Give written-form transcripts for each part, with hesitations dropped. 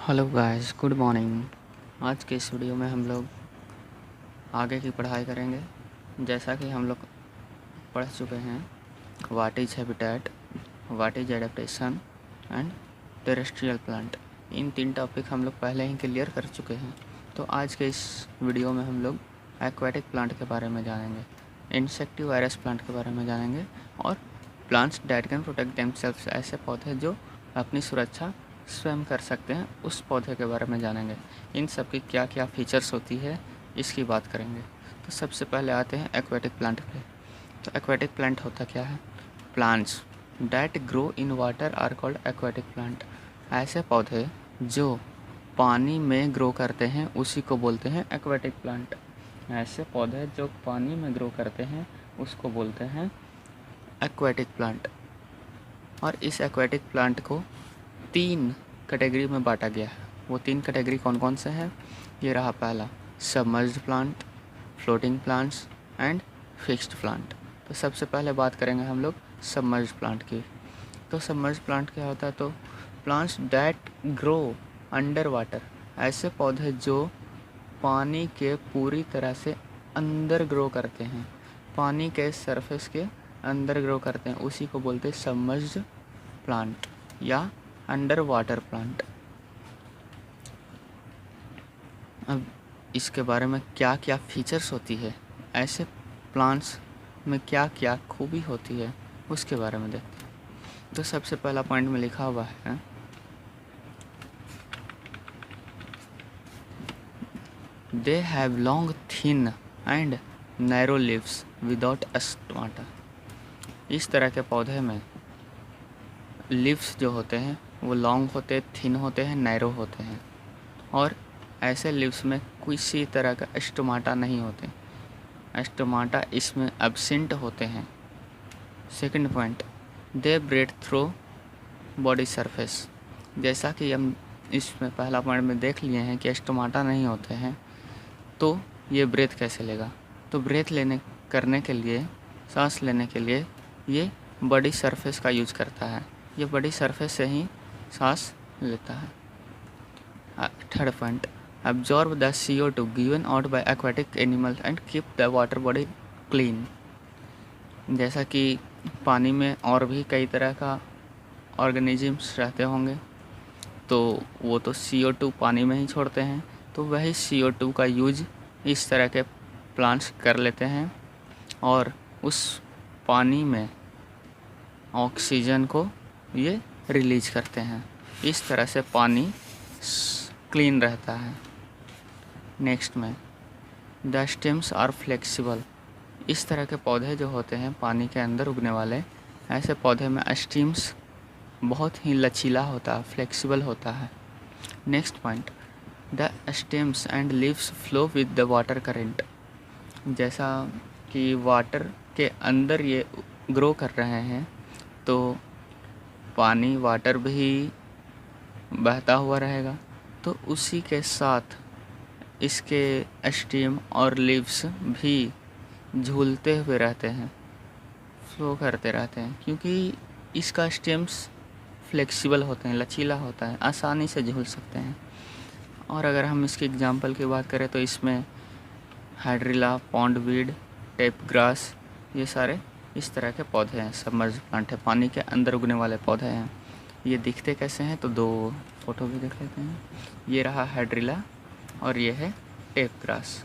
Hello guys, good morning. आज के इस वीडियो में हम लोग आगे की पढ़ाई करेंगे। जैसा कि हम लोग पढ़ चुके हैं, what is habitat, what is adaptation and terrestrial plant. In 3 topic हम लोग पहले ही क्लियर कर चुके हैं। तो आज के इस वीडियो में हम लोग एक्वेटिक प्लांट के बारे में जानेंगे, इंसेक्टिवायरस प्लांट के बारे में जानेंगे और plants that can protect themselves, ऐसे पौधे जो अपनी सुरक्षा स्वयं कर सकते हैं, उस पौधे के बारे में जानेंगे। इन सब की क्या क्या फीचर्स होती है इसकी बात करेंगे। तो सबसे पहले आते हैं एक्वेटिक प्लांट पे। तो एक्वेटिक प्लांट होता क्या है? Plants that grow in water are called aquatic plant. ऐसे पौधे जो पानी में ग्रो करते हैं उसी को बोलते हैं एक्वेटिक प्लांट। ऐसे पौधे जो पानी में ग्रो करते हैं उसको बोलते हैं एक्वेटिक प्लांट। और इस एक्वेटिक प्लांट को 3 कैटेगरी में बांटा गया है। वो 3 कैटेगरी कौन कौन से हैं? ये रहा पहला, submerged plant, floating plants and fixed plant. तो सबसे पहले बात करेंगे हम लोग सबमर्ज्ड प्लांट की। तो सबमर्ज्ड प्लांट क्या होता है? तो plants that grow under water. ऐसे पौधे जो पानी के पूरी तरह से अंदर ग्रो करते हैं, पानी के सरफेस के अंदर ग्रो करते हैं, उसी को बोलते हैं सबमर्ज्ड प्लांट या अंडर वाटर प्लांट। अब इसके बारे में क्या क्या फीचर्स होती है, ऐसे प्लांट्स में क्या क्या खूबी होती है, उसके बारे में देखते हैं। तो सबसे पहला पॉइंट में लिखा हुआ है, they have long thin and narrow leaves without stomata. इस तरह के पौधे में लीव्स जो होते हैं वो लॉन्ग होते हैं, थिन होते हैं, नैरो होते हैं, और ऐसे लीव्स में किसी तरह का स्टोमाटा नहीं होते। स्टोमाटा इसमें एब्सेंट होते हैं। Second point, they breathe through body surface. जैसा कि हम इसमें पहला पॉइंट में देख लिए हैं कि स्टोमाटा नहीं होते हैं, तो ये ब्रेथ कैसे लेगा? तो ब्रेथ करने के लिए, सांस लेने के लिए ये बॉडी सरफेस का यूज करता है। ये बॉडी सरफेस से ही सांस लेता है। Third point, absorb the CO2 given out by aquatic animals and keep the water body clean। जैसा कि पानी में और भी कई तरह का ऑर्गेनिजम्स रहते होंगे, तो वो तो CO2 पानी में ही छोड़ते हैं, तो वही CO2 का यूज इस तरह के प्लांट्स कर लेते हैं और उस पानी में ऑक्सीजन को ये रिलीज करते हैं। इस तरह से पानी क्लीन रहता है। नेक्स्ट में, द स्टेम्स आर फ्लेक्सिबल। इस तरह के पौधे जो होते हैं पानी के अंदर उगने वाले, ऐसे पौधे में स्टेम्स बहुत ही लचीला होता है, फ्लेक्सिबल होता है। Next point, the stems and leaves flow with the water current. जैसा कि वाटर के अंदर ये ग्रो कर रहे हैं, तो पानी, वाटर भी बहता हुआ रहेगा, तो उसी के साथ इसके स्टेम और लीव्स भी झूलते हुए रहते हैं, फ्लो करते रहते हैं, क्योंकि इसका स्टेम्स फ्लेक्सिबल होते हैं, लचीला होता है, आसानी से झूल सकते हैं। और अगर हम इसके एग्जांपल की बात करें तो इसमें हाइड्रिला, पॉन्डवीड, टेप ग्रास, ये सारे इस तरह के पौधे हैं, सबमर्ज्ड प्लांट है, पानी के अंदर उगने वाले पौधे हैं। ये दिखते कैसे हैं? तो 2 फोटो भी देख लेते हैं। ये रहा हाइड्रिला और ये है टेप ग्रास।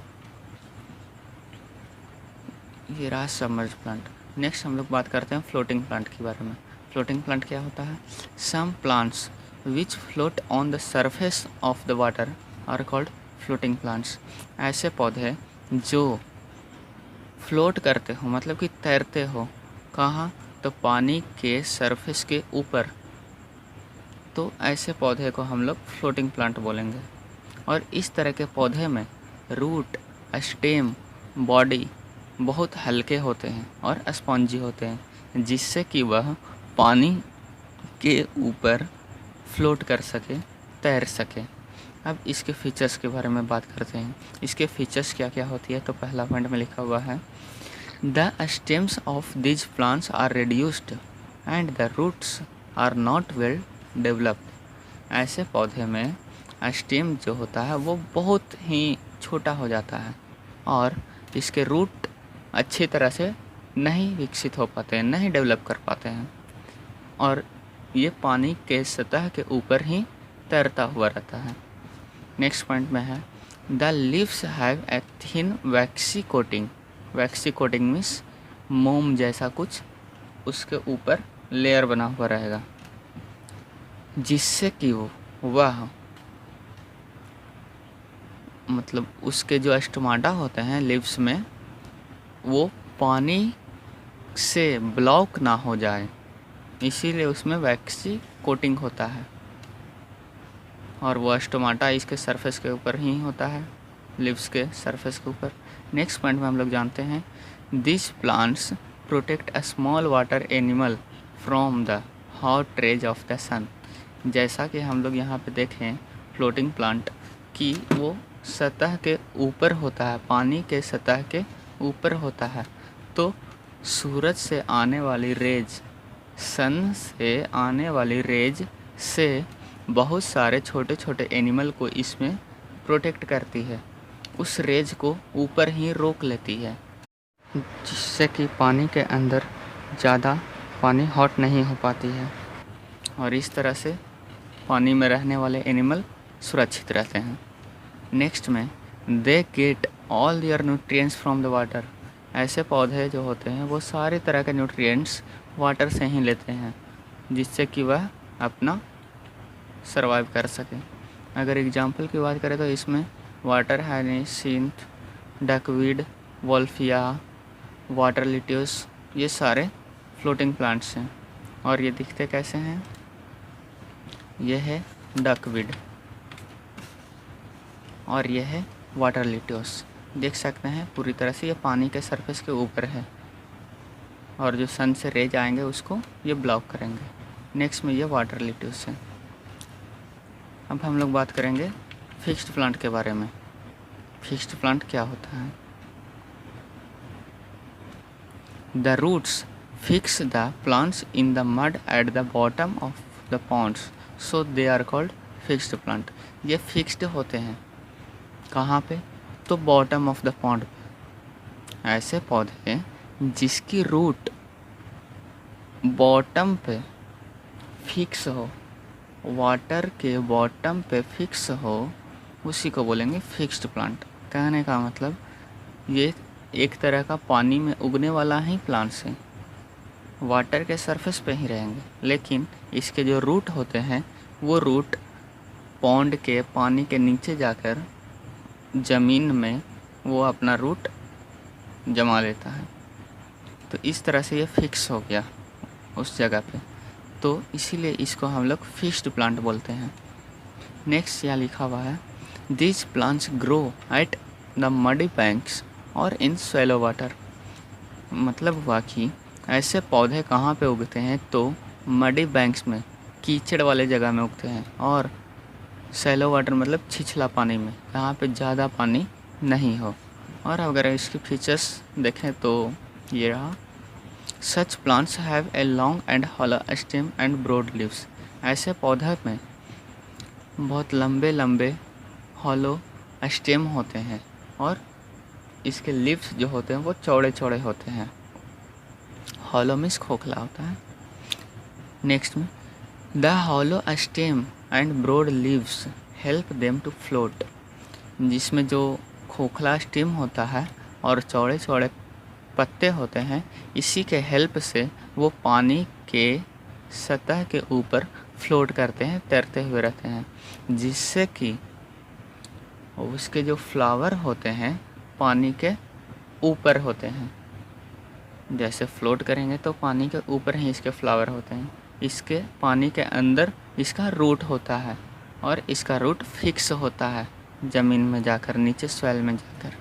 ये रहा सबमर्ज्ड प्लांट। नेक्स्ट हम लोग बात करते हैं फ्लोटिंग प्लांट के बारे में। फ्लोटिंग प्लांट क्या होता है? Some plants which float on the surface of the water are called floating plants. ऐसे पौधे जो फ्लोट करते हो, मतलब कि तैरते हो, कहाँ? तो पानी के सरफेस के ऊपर, तो ऐसे पौधे को हम लोग फ्लोटिंग प्लांट बोलेंगे। और इस तरह के पौधे में रूट, स्टेम, बॉडी बहुत हल्के होते हैं और स्पॉन्जी होते हैं, जिससे कि वह पानी के ऊपर फ्लोट कर सके, तैर सके। अब इसके फीचर्स के बारे में बात करते हैं। इसके फीचर्स क्या क्या होती है? तो पहला पॉइंट में लिखा हुआ है, the stems of these plants are reduced and the roots are not well developed. ऐसे पौधे में स्टेम जो होता है वो बहुत ही छोटा हो जाता है और इसके रूट अच्छी तरह से नहीं विकसित हो पाते हैं, नहीं डेवलप कर पाते हैं और ये पानी के सतह के ऊपर ही तैरता हुआ रहता है। नेक्स्ट पॉइंट में है the leaves have a thin vaccine coating. Vaccine coating means मोम जैसा कुछ उसके ऊपर लेयर बना हुआ रहेगा, जिससे कि वह मतलब उसके जो स्टोमाटा होते हैं लीव्स में वो पानी से ब्लॉक ना हो जाए, इसीलिए उसमें वैक्सी कोटिंग होता है और वो स्टोमाटा इसके सरफेस के ऊपर ही होता है, लीव्स के सरफेस के ऊपर। नेक्स्ट पॉइंट में हम लोग जानते हैं this plants protect a small water animal from the hot rays of the sun. जैसा कि हम लोग यहाँ पे देखें फ्लोटिंग प्लांट की वो सतह के ऊपर होता है, पानी के सतह के ऊपर होता है, तो सूरज से आने वाली रेज, सन से आने वाली रेज से बहुत सारे छोटे छोटे एनिमल को इसमें प्रोटेक्ट करती है, उस रेज को ऊपर ही रोक लेती है, जिससे कि पानी के अंदर ज़्यादा पानी हॉट नहीं हो पाती है और इस तरह से पानी में रहने वाले एनिमल सुरक्षित रहते हैं। नेक्स्ट में they get all their nutrients from the water. ऐसे पौधे जो होते हैं वो सारे तरह के न्यूट्रिएंट्स वाटर से ही लेते हैं, जिससे कि वह अपना सर्वाइव कर सके। अगर एग्जांपल की बात करें तो इसमें water hyacinth, duckweed, wolffia, water lettuce, ये सारे फ्लोटिंग प्लांट्स हैं और ये दिखते कैसे हैं। यह है डकवीड और यह है वाटर लिट्यूस। देख सकते हैं पूरी तरह से ये पानी के सरफेस के ऊपर है और जो सन से रेज आएंगे उसको ये ब्लॉक करेंगे। नेक्स्ट में ये वाटर लिट्यूस है। अब हम लोग बात करेंगे फिक्स्ड प्लांट के बारे में। फिक्स्ड प्लांट क्या होता है। The roots fix the plants in the mud at the bottom of the ponds, so they are called fixed plant. ये फिक्स्ड होते हैं कहाँ पे, तो बॉटम ऑफ द पॉन्ड। ऐसे पौधे जिसकी रूट बॉटम पे फिक्स हो, वाटर के बॉटम पे फिक्स हो, उसी को बोलेंगे फिक्स्ड प्लांट। कहने का मतलब ये एक तरह का पानी में उगने वाला ही प्लांट्स है, वाटर के सरफेस पे ही रहेंगे, लेकिन इसके जो रूट होते हैं वो रूट पॉन्ड के पानी के नीचे जाकर ज़मीन में वो अपना रूट जमा लेता है, तो इस तरह से ये फिक्स हो गया उस जगह पे, तो इसीलिए इसको हम लोग फिक्स्ड प्लांट बोलते हैं। नेक्स्ट यहाँ लिखा हुआ है this plants grow at the muddy banks और इन स्वेलो वाटर। मतलब हुआ कि ऐसे पौधे कहाँ पे उगते हैं, तो मडी बैंक्स में, कीचड़ वाले जगह में उगते हैं, और सैलो वाटर मतलब छिछला पानी में, जहाँ पे ज़्यादा पानी नहीं हो। और अगर इसकी फीचर्स देखें तो ये रहा such plants have a long and hollow stem and broad leaves. ऐसे पौधे में बहुत लंबे लंबे हॉलो स्टेम होते हैं और इसके लीव्स जो होते हैं वो चौड़े चौड़े होते हैं। हॉलो मीन्स खोखला होता है। नेक्स्ट में the hollow stem and broad leaves help them to float. जिसमें जो खोखला स्टेम होता है और चौड़े चौड़े पत्ते होते हैं, इसी के हेल्प से वो पानी के सतह के ऊपर फ्लोट करते हैं, तैरते हुए रहते हैं, जिससे कि उसके जो फ्लावर होते हैं पानी के ऊपर होते हैं। जैसे फ्लोट करेंगे तो पानी के ऊपर ही इसके फ्लावर होते हैं। इसके पानी के अंदर इसका रूट होता है और इसका रूट फिक्स होता है ज़मीन में जाकर, नीचे सॉइल में जाकर।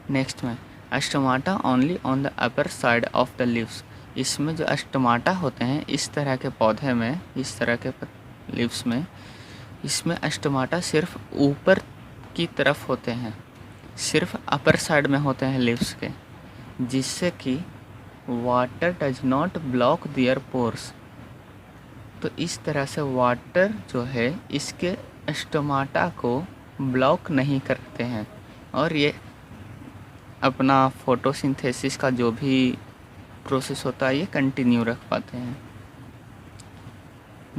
नेक्स्ट में stomata only on the upper side of the leaves. इसमें जो स्टोमाटा होते हैं इस तरह के पौधे में, इस तरह के लीव्स में, इसमें स्टोमाटा सिर्फ ऊपर की तरफ होते हैं, सिर्फ अपर साइड में होते हैं लीव्स के, जिससे कि water does not block their pores. तो इस तरह से वाटर जो है इसके स्टोमाटा को ब्लॉक नहीं करते हैं और ये अपना फोटोसिंथेसिस का जो भी प्रोसेस होता है ये कंटिन्यू रख पाते हैं।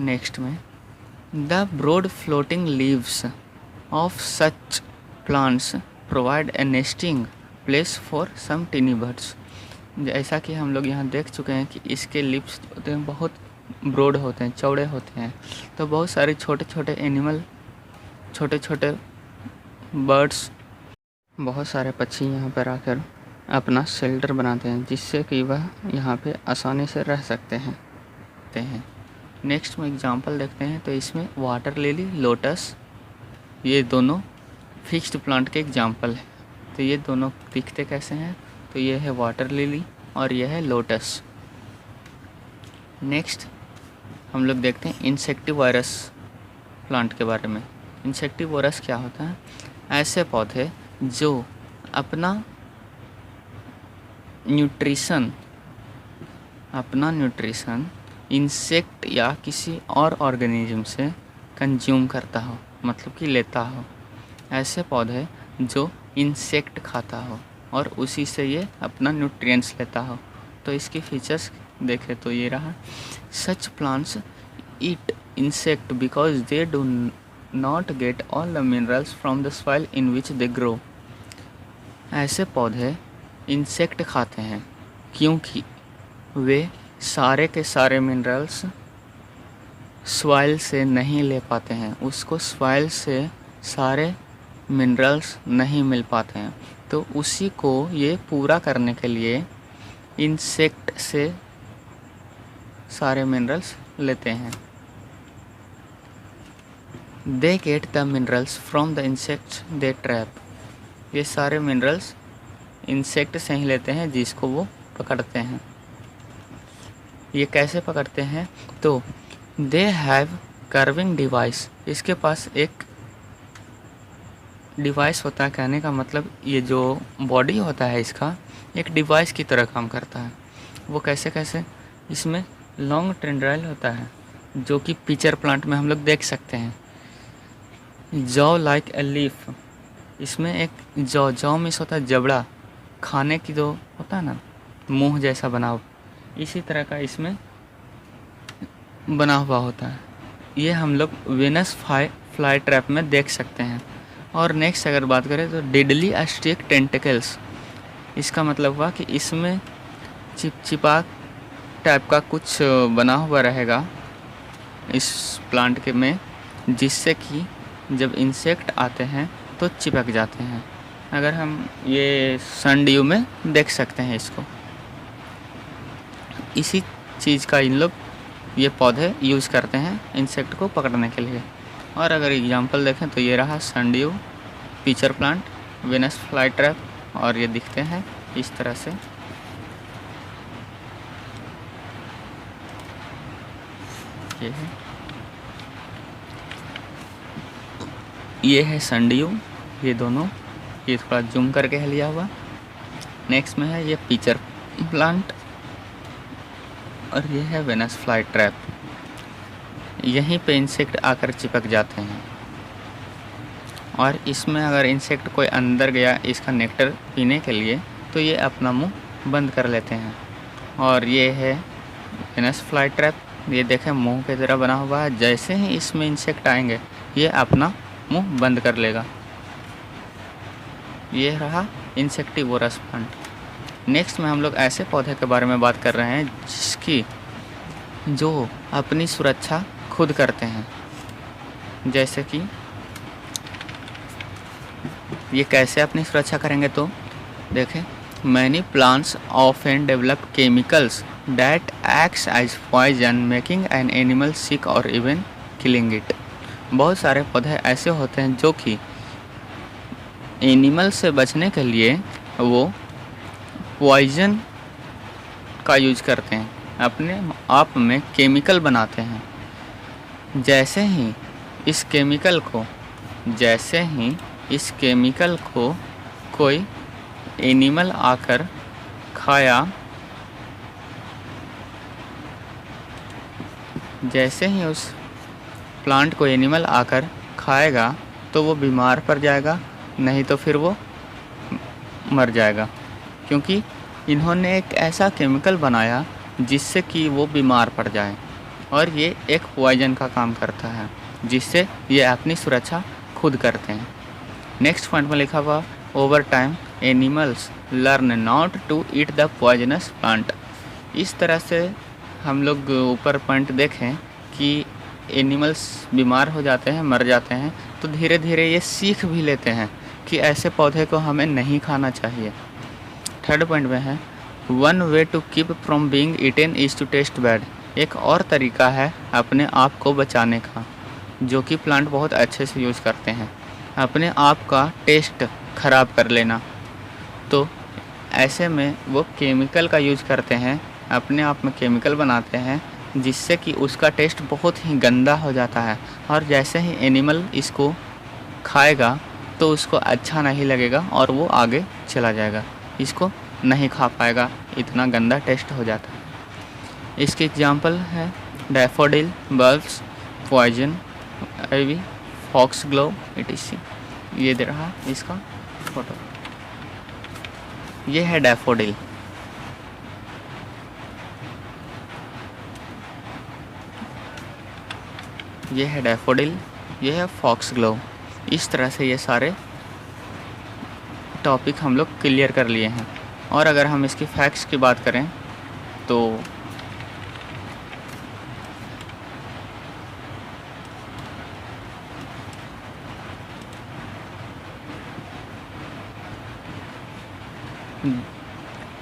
नेक्स्ट में the broad floating leaves of such plants provide a nesting place for some tiny birds. जैसा कि हम लोग यहाँ देख चुके हैं कि इसके लिप्स होते हैं बहुत ब्रॉड होते हैं, चौड़े होते हैं, तो बहुत सारे छोटे छोटे एनिमल, छोटे छोटे बर्ड्स, बहुत सारे पक्षी यहाँ पर आकर अपना शेल्टर बनाते हैं जिससे कि वह यहाँ पे आसानी से रह सकते हैं। नेक्स्ट में एग्जांपल देखते हैं तो इसमें वाटर लिली, लोटस, ये दोनों फिक्स्ड प्लांट के एग्जांपल हैं। तो ये दोनों दिखते कैसे हैं, तो ये है वाटर लिली और ये है लोटस। नेक्स्ट हम लोग देखते हैं इंसेक्टिवायरस प्लांट के बारे में। इंसेक्टिवायरस क्या होता है? ऐसे पौधे जो अपना न्यूट्रिशन इंसेक्ट या किसी और ऑर्गेनिज्म से कंज्यूम करता हो, मतलब कि लेता हो। ऐसे पौधे जो इंसेक्ट खाता हो और उसी से ये अपना न्यूट्रिएंट्स लेता हो। तो इसकी फीचर्स देखें तो ये रहा, such plants eat insect because they do not get all the minerals from the soil in which they grow. ऐसे पौधे इंसेक्ट खाते हैं क्योंकि वे सारे के सारे मिनरल्स सॉइल से नहीं ले पाते हैं, उसको सॉइल से सारे मिनरल्स नहीं मिल पाते हैं, तो उसी को ये पूरा करने के लिए इंसेक्ट से सारे मिनरल्स लेते हैं। They get the minerals from the insects they trap. ये सारे मिनरल्स इंसेक्ट से ही लेते हैं जिसको वो पकड़ते हैं। ये कैसे पकड़ते हैं? तो दे हैव कर्विंग डिवाइस। इसके पास एक डिवाइस होता है, कहने का मतलब ये जो बॉडी होता है इसका एक डिवाइस की तरह काम करता है। वो कैसे कैसे? इसमें लॉन्ग टेंड्राइल होता है जो कि पिचर प्लांट में हम लोग देख सकते हैं। जॉ लाइक ए लीफ, इसमें एक जॉ में होता है जबड़ा, खाने की जो होता है ना मुंह जैसा बना हुआ, इसी तरह का इसमें बना हुआ होता है। ये हम लोग वेनस फ्लाई ट्रैप में देख सकते हैं। और नेक्स्ट अगर बात करें तो डेडली अस्टिक टेंटिकल्स, इसका मतलब हुआ कि इसमें चिपचिपा टाइप का कुछ बना हुआ रहेगा इस प्लांट के में, जिससे कि जब इंसेक्ट आते हैं तो चिपक जाते हैं। अगर हम ये सनड्यू में देख सकते हैं इसको, इसी चीज़ का इन लोग ये पौधे यूज़ करते हैं इंसेक्ट को पकड़ने के लिए। और अगर एग्जांपल देखें तो ये रहा sundew, pitcher plant, Venus fly trap, और ये दिखते हैं इस तरह से। ये है सनड्यू, ये दोनों, ये थोड़ा जूम करके है लिया हुआ। नेक्स्ट में है ये पिचर प्लांट और ये है वेनस फ्लाई ट्रैप। यहीं पे इंसेक्ट आकर चिपक जाते हैं और इसमें अगर इंसेक्ट कोई अंदर गया इसका नेक्टर पीने के लिए तो ये अपना मुंह बंद कर लेते हैं। और ये है वेनस फ्लाई ट्रैप, ये देखें मुंह की तरह बना हुआ है, जैसे ही इसमें इंसेक्ट आएंगे ये अपना मुंह बंद कर लेगा। ये रहा इंसेक्टिवोरस प्लांट। नेक्स्ट में हम लोग ऐसे पौधे के बारे में बात कर रहे हैं जिसकी जो अपनी सुरक्षा खुद करते हैं। जैसे कि ये कैसे अपनी सुरक्षा करेंगे, तो देखें, many plants often develop chemicals that acts as poison making an animal sick और इवन किलिंग इट। बहुत सारे पौधे ऐसे होते हैं जो कि एनिमल से बचने के लिए वो पॉइजन का यूज करते हैं, अपने आप में केमिकल बनाते हैं। जैसे ही इस केमिकल को कोई एनिमल आकर खाया, जैसे ही उस प्लांट को एनिमल आकर खाएगा तो वो बीमार पड़ जाएगा, नहीं तो फिर वो मर जाएगा, क्योंकि इन्होंने एक ऐसा केमिकल बनाया जिससे कि वो बीमार पड़ जाए, और ये एक पॉइजन का काम करता है जिससे ये अपनी सुरक्षा खुद करते हैं। नेक्स्ट पॉइंट में लिखा हुआ over time animals learn not to eat the poisonous plant. इस तरह से हम लोग ऊपर पॉइंट देखें कि एनिमल्स बीमार हो जाते हैं, मर जाते हैं, तो धीरे धीरे ये सीख भी लेते हैं कि ऐसे पौधे को हमें नहीं खाना चाहिए। थर्ड पॉइंट में है one way to keep from being eaten is to taste bad. एक और तरीका है अपने आप को बचाने का, जो कि प्लांट बहुत अच्छे से यूज़ करते हैं, अपने आप का टेस्ट ख़राब कर लेना। तो ऐसे में वो केमिकल का यूज़ करते हैं, अपने आप में केमिकल बनाते हैं जिससे कि उसका टेस्ट बहुत ही गंदा हो जाता है, और जैसे ही एनिमल इसको खाएगा तो उसको अच्छा नहीं लगेगा और वो आगे चला जाएगा, इसको नहीं खा पाएगा, इतना गंदा टेस्ट हो जाता है। इसके एग्जांपल है daffodil, bulbs, poison ivy, foxglove etc। ये दे रहा इसका फोटो, ये है डैफोडिल। ये है डैफोडिल, ये है फॉक्सग्लोव। इस तरह से ये सारे टॉपिक हम लोग क्लियर कर लिए हैं। और अगर हम इसकी फैक्ट्स की बात करें तो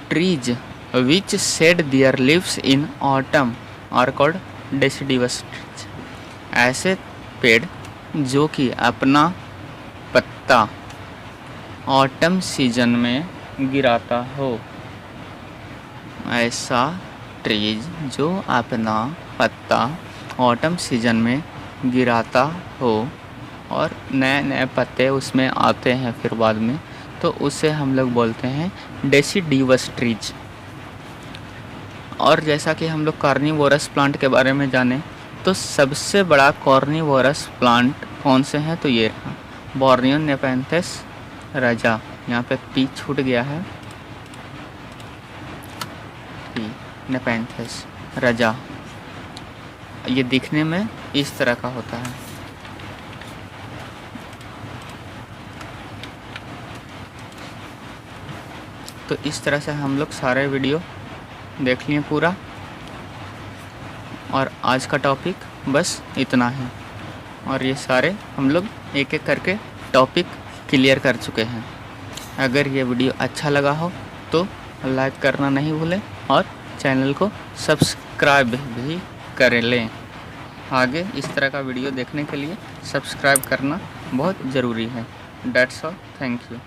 trees which shed their leaves in autumn are called deciduous trees। ऐसे पेड़ जो कि अपना पत्ता ऑटम सीजन में गिराता हो, ऐसा ट्रीज जो अपना पत्ता ऑटम सीजन में गिराता हो और नए नए पत्ते उसमें आते हैं फिर बाद में, तो उसे हम लोग बोलते हैं डेसिडिवस ट्रीज। और जैसा कि हम लोग कार्निवोरस प्लांट के बारे में जाने, तो सबसे बड़ा कार्निवोरस प्लांट कौन से हैं, तो ये रहा बोर्नियो नेपेंथस राजा। यहाँ पे पी छूट गया है, पी नेपेंथस राजा। ये दिखने में इस तरह का होता है। तो इस तरह से हम लोग सारे वीडियो देख लिए पूरा, और आज का टॉपिक बस इतना है। और ये सारे हम लोग एक एक करके टॉपिक क्लियर कर चुके हैं। अगर ये वीडियो अच्छा लगा हो तो लाइक करना नहीं भूलें और चैनल को सब्सक्राइब भी कर लें। आगे इस तरह का वीडियो देखने के लिए सब्सक्राइब करना बहुत ज़रूरी है। That's all, thank you.